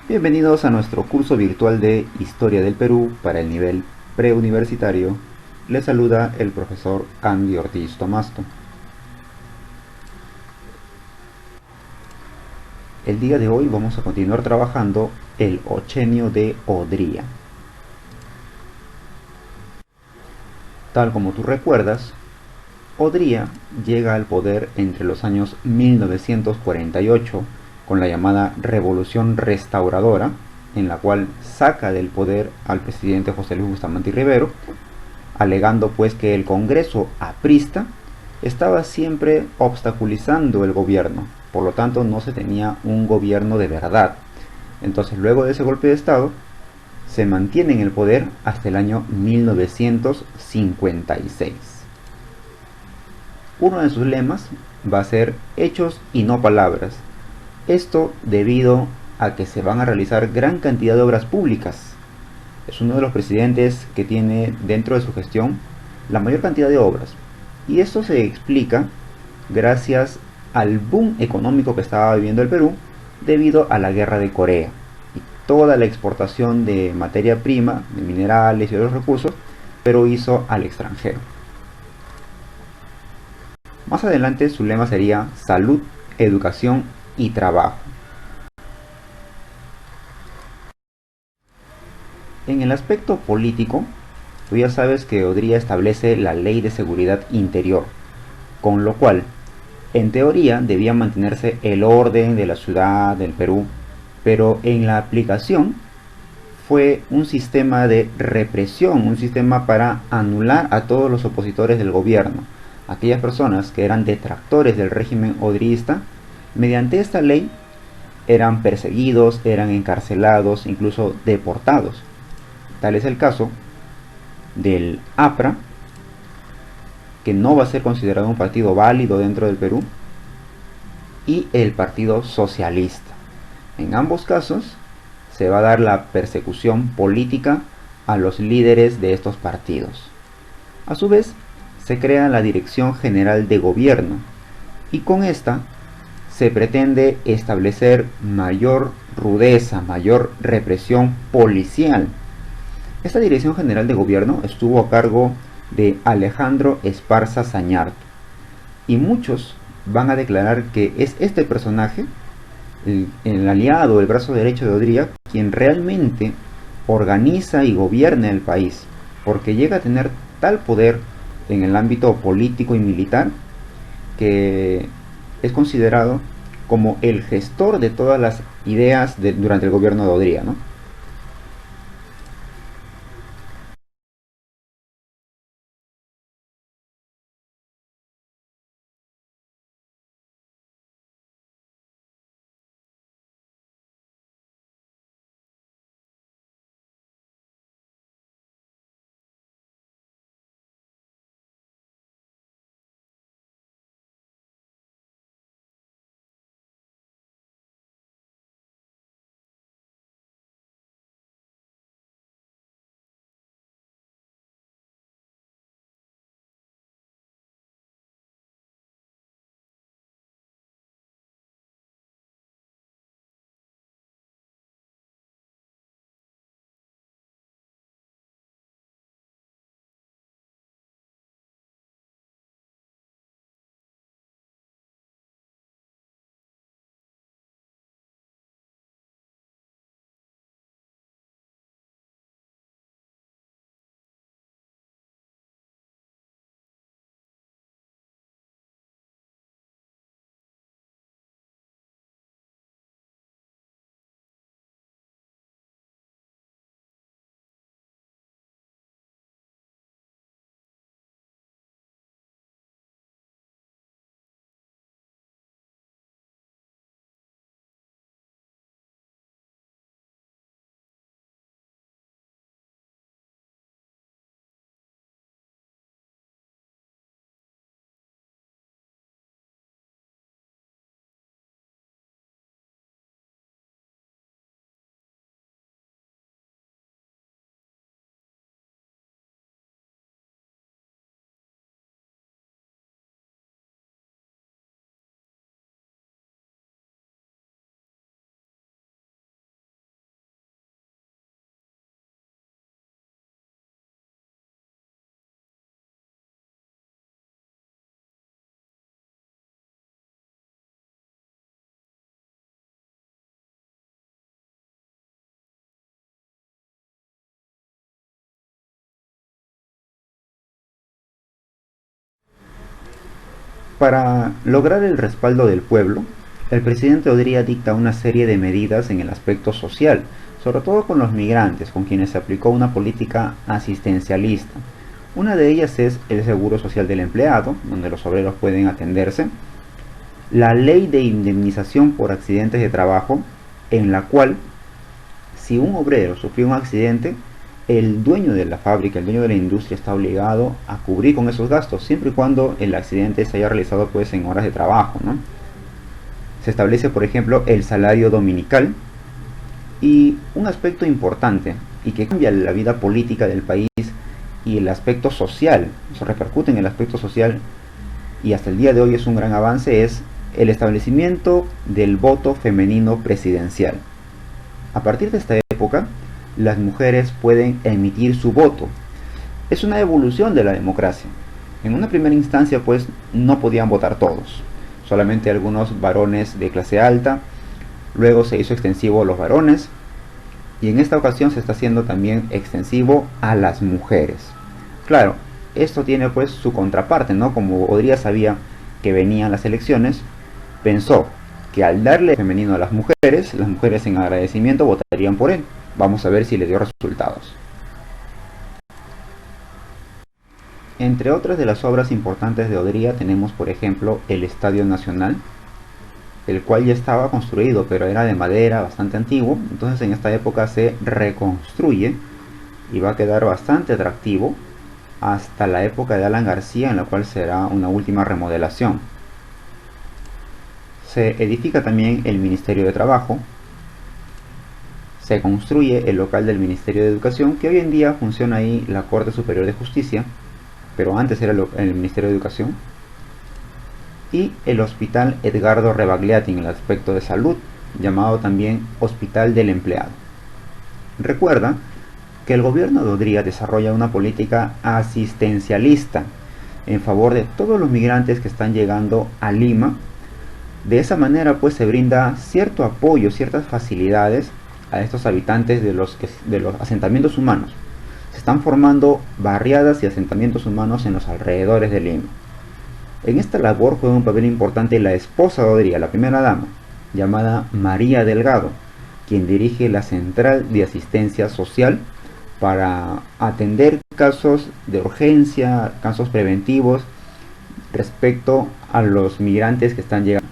Bienvenidos a nuestro curso virtual de Historia del Perú para el nivel preuniversitario. Les saluda el profesor Andy Ortiz Tomasto. El día de hoy vamos a continuar trabajando el Ochenio de Odría. Tal como tú recuerdas, Odría llega al poder entre los años 1948 con la llamada Revolución Restauradora, en la cual saca del poder al presidente José Luis Bustamante y Rivero, alegando pues que el Congreso aprista estaba siempre obstaculizando el gobierno, por lo tanto no se tenía un gobierno de verdad. Entonces luego de ese golpe de Estado se mantiene en el poder hasta el año 1956. Uno de sus lemas va a ser hechos y no palabras. Esto debido a que se van a realizar gran cantidad de obras públicas. Es uno de los presidentes que tiene dentro de su gestión la mayor cantidad de obras. Y esto se explica gracias al boom económico que estaba viviendo el Perú debido a la guerra de Corea. Y toda la exportación de materia prima, de minerales y otros recursos, pero hizo al extranjero. Más adelante su lema sería salud, educación y trabajo. En el aspecto político, tú ya sabes que Odría establece la Ley de Seguridad Interior, con lo cual, en teoría, debía mantenerse el orden de la ciudad del Perú, pero en la aplicación fue un sistema de represión, un sistema para anular a todos los opositores del gobierno, aquellas personas que eran detractores del régimen odrista. Mediante esta ley eran perseguidos, eran encarcelados, incluso deportados. Tal es el caso del APRA, que no va a ser considerado un partido válido dentro del Perú, y el Partido Socialista. En ambos casos se va a dar la persecución política a los líderes de estos partidos. A su vez, se crea la Dirección General de Gobierno y con esta se pretende establecer mayor rudeza, mayor represión policial. Esta Dirección General de Gobierno estuvo a cargo de Alejandro Esparza Sañarto y muchos van a declarar que es este personaje, el aliado, el brazo derecho de Odría, quien realmente organiza y gobierna el país, porque llega a tener tal poder en el ámbito político y militar que es considerado como el gestor de todas las ideas durante el gobierno de Odría, ¿no? Para lograr el respaldo del pueblo, el presidente Odría dicta una serie de medidas en el aspecto social, sobre todo con los migrantes, con quienes se aplicó una política asistencialista. Una de ellas es el Seguro Social del Empleado, donde los obreros pueden atenderse, la Ley de Indemnización por Accidentes de Trabajo, en la cual, si un obrero sufrió un accidente, el dueño de la fábrica, el dueño de la industria está obligado a cubrir con esos gastos, siempre y cuando el accidente se haya realizado pues en horas de trabajo, ¿no? Se establece, por ejemplo, el salario dominical, y un aspecto importante y que cambia la vida política del país y el aspecto social, eso repercute en el aspecto social y hasta el día de hoy es un gran avance, es el establecimiento del voto femenino presidencial. A partir de esta época, las mujeres pueden emitir su voto. Es una evolución de la democracia. En una primera instancia, pues, no podían votar todos, solamente algunos varones de clase alta. Luego se hizo extensivo a los varones y en esta ocasión se está haciendo también extensivo a las mujeres. Claro, esto tiene pues su contraparte, ¿no? Como Odría sabía que venían las elecciones, pensó que al darle femenino a las mujeres en agradecimiento votarían por él. Vamos a ver si le dio resultados. Entre otras de las obras importantes de Odría tenemos, por ejemplo, el Estadio Nacional, el cual ya estaba construido, pero era de madera, bastante antiguo. Entonces en esta época se reconstruye y va a quedar bastante atractivo hasta la época de Alan García, en la cual será una última remodelación. Se edifica también el Ministerio de Trabajo, se construye el local del Ministerio de Educación, que hoy en día funciona ahí la Corte Superior de Justicia, pero antes era el Ministerio de Educación, y el Hospital Edgardo Rebagliati en el aspecto de salud, llamado también Hospital del Empleado. Recuerda que el gobierno de Odría desarrolla una política asistencialista en favor de todos los migrantes que están llegando a Lima. De esa manera pues se brinda cierto apoyo, ciertas facilidades a estos habitantes de los asentamientos humanos. Se están formando barriadas y asentamientos humanos en los alrededores de Lima. En esta labor juega un papel importante la esposa de Odría, la primera dama, llamada María Delgado, quien dirige la Central de Asistencia Social para atender casos de urgencia, casos preventivos respecto a los migrantes que están llegando.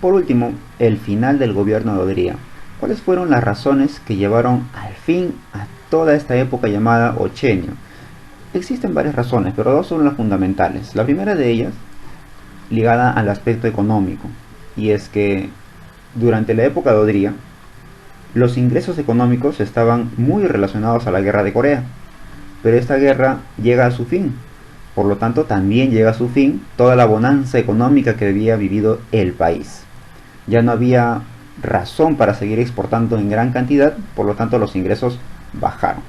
Por último, el final del gobierno de Odría. ¿Cuáles fueron las razones que llevaron al fin a toda esta época llamada Ochenio? Existen varias razones, pero dos son las fundamentales. La primera de ellas, ligada al aspecto económico, y es que durante la época de Odría, los ingresos económicos estaban muy relacionados a la guerra de Corea, pero esta guerra llega a su fin. Por lo tanto, también llega a su fin toda la bonanza económica que había vivido el país. Ya no había razón para seguir exportando en gran cantidad, por lo tanto los ingresos bajaron.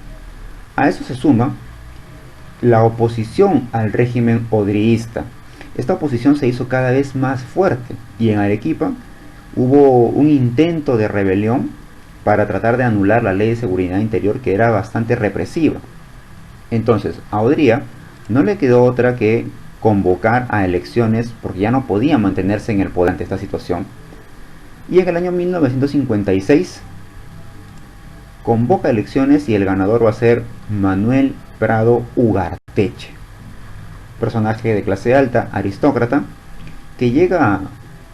A eso se suma la oposición al régimen odriísta. Esta oposición se hizo cada vez más fuerte y en Arequipa hubo un intento de rebelión para tratar de anular la ley de seguridad interior, que era bastante represiva. Entonces a Odría no le quedó otra que convocar a elecciones, porque ya no podía mantenerse en el poder ante esta situación. Y en el año 1956 convoca elecciones y el ganador va a ser Manuel Prado Ugarteche, personaje de clase alta, aristócrata, que llega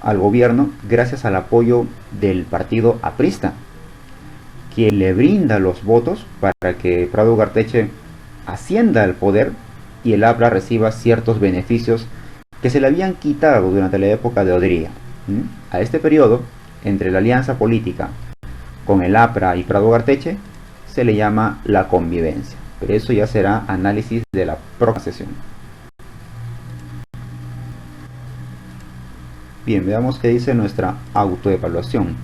al gobierno gracias al apoyo del partido aprista, que le brinda los votos para que Prado Ugarteche ascienda al poder y el APRA reciba ciertos beneficios que se le habían quitado durante la época de Odría. A este periodo, entre la alianza política con el APRA y Prado Ugarteche, se le llama la convivencia, pero eso ya será análisis de la próxima sesión. Bien, veamos qué dice nuestra autoevaluación.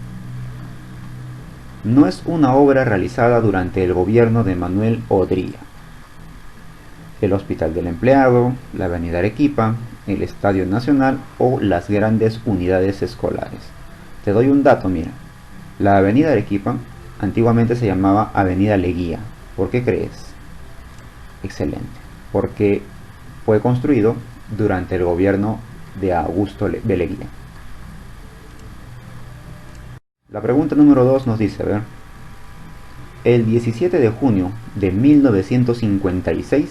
No es una obra realizada durante el gobierno de Manuel Odría. El Hospital del Empleado, la Avenida Arequipa, el Estadio Nacional o las grandes unidades escolares. Te doy un dato, mira. La Avenida Arequipa antiguamente se llamaba Avenida Leguía. ¿Por qué crees? Excelente. porque fue construido durante el gobierno de Augusto B. Leguía. La pregunta número 2 nos dice, a ver, el 17 de junio de 1956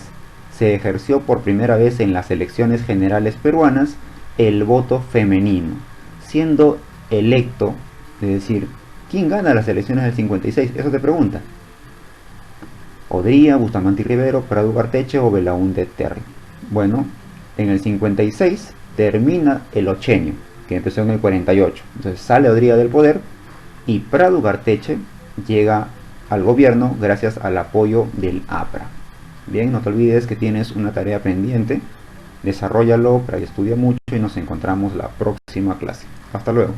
se ejerció por primera vez en las elecciones generales peruanas el voto femenino, siendo electo, es decir, ¿quién gana las elecciones del 56? Eso te pregunta. Odría, Bustamante y Rivero, Prado Ugarteche o Belaúnde Terry. Bueno, en el 56 termina el ochenio, que empezó en el 48. Entonces sale Odría del poder y Prado Ugarteche llega al gobierno gracias al apoyo del APRA. Bien, no te olvides que tienes una tarea pendiente. Desarróllalo, para que estudie mucho y nos encontramos la próxima clase. Hasta luego.